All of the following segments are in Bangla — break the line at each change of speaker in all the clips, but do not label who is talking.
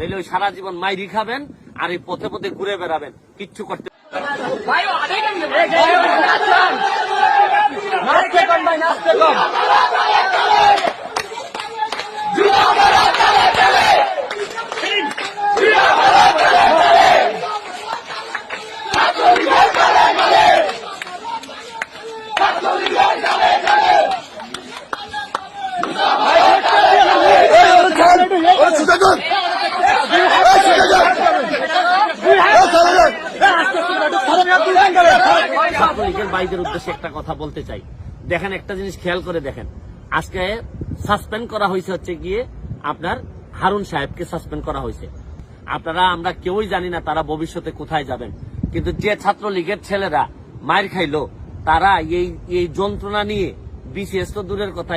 নইলে ওই সারা জীবন মাইরি খাবেন আর এই পথে পথে ঘুরে বেড়াবেন, কিচ্ছু করতে ছাত্রলীগের ভাইদের উদ্দেশ্যে একটা কথা বলতে চাই। দেখেন, একটা জিনিস খেয়াল করে দেখেন, আজকে সাসপেন্ড করা হয়েছে হচ্ছে গিয়ে আপনার হারুন সাহেবকে সাসপেন্ড করা হয়েছে। আমরা কেউই জানি না তারা ভবিষ্যতে কোথায় যাবেন, কিন্তু যে ছাত্রলীগের ছেলেরা মার খাইলো তারা এই যন্ত্রণা নিয়ে বিসিএস তো দূরের কথা,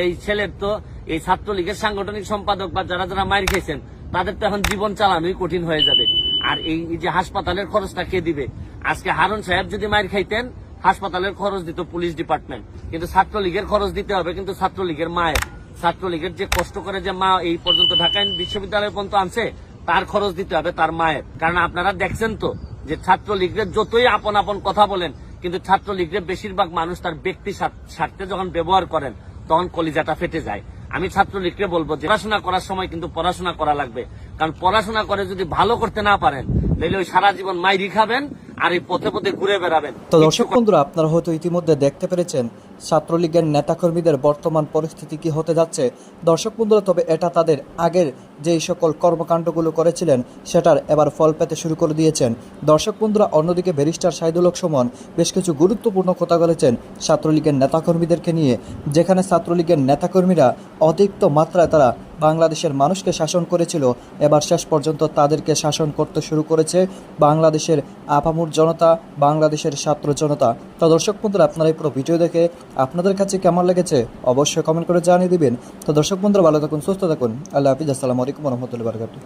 এই ছেলের তো এই ছাত্রলীগের সাংগঠনিক সম্পাদক বা যারা যারা মার খাইছেন তাদের তো এখন জীবন চালানোই কঠিন হয়ে যাবে। আর এই যে হাসপাতালের খরচটা কে দিবে? আজকে হারুন সাহেব যদি মার খাইতেন হাসপাতালের খরচ দিত পুলিশ ডিপার্টমেন্ট, কিন্তু ছাত্রলীগের খরচ দিতে হবে কিন্তু ছাত্রলীগের মায়ের। ছাত্রলীগের যে কষ্ট করে যে মা এই পর্যন্ত ঢাকা বিশ্ববিদ্যালয় পর্যন্ত আনছে তার খরচ দিতে হবে তার মায়ের। কারণ আপনারা দেখছেন তো যে ছাত্রলীগের যতই আপন আপন কথা বলেন, কিন্তু ছাত্রলীগের বেশিরভাগ মানুষ তার ব্যক্তি স্বার্থে যখন ব্যবহার করেন তখন কলিজাটা ফেটে যায়। আমি ছাত্রলীগকে বলবো যে পড়াশোনা করার সময় কিন্তু পড়াশোনা করা লাগবে, কারণ পড়াশোনা করে যদি ভালো করতে না পারেন তাহলে ওই সারা জীবন মাইরি খাবেন আর এই পথে পথে ঘুরে বেড়াবেন।
তো দর্শক বন্ধুরা, আপনারা হয়তো ইতিমধ্যে দেখতে পেরেছেন ছাত্রলীগের নেতাকর্মীদের বর্তমান পরিস্থিতি কি হতে যাচ্ছে। দর্শক বন্ধুরা, তবে এটা তাদের আগের যেই সকল কর্মকাণ্ডগুলো করেছিলেন সেটার এবার ফল পেতে শুরু করে দিয়েছেন। দর্শক বন্ধুরা, অন্যদিকে ব্যারিস্টার সাইদুল হক সুমন বেশ কিছু গুরুত্বপূর্ণ কথা বলেছেন ছাত্রলীগের নেতাকর্মীদেরকে নিয়ে, যেখানে ছাত্রলীগের নেতাকর্মীরা অতিরিক্ত মাত্রায় তারা বাংলাদেশের মানুষকে শাসন করেছিল, এবার শেষ পর্যন্ত তাদেরকে শাসন করতে শুরু করেছে বাংলাদেশের আপামর জনতা, বাংলাদেশের ছাত্র জনতা। তো দর্শক বন্ধুরা, আপনারা এই পুরো ভিডিও দেখে আপনাদের কাছে কেমন লেগেছে অবশ্যই কমেন্ট করে জানিয়ে দিবেন। তো দর্শক বন্ধুরা, ভালো থাকুন, সুস্থ থাকুন, আল্লাহ হাফিজ, আসসালামু আলাইকুম ওয়া রাহমাতুল্লাহি ওয়া বারাকাতুহু।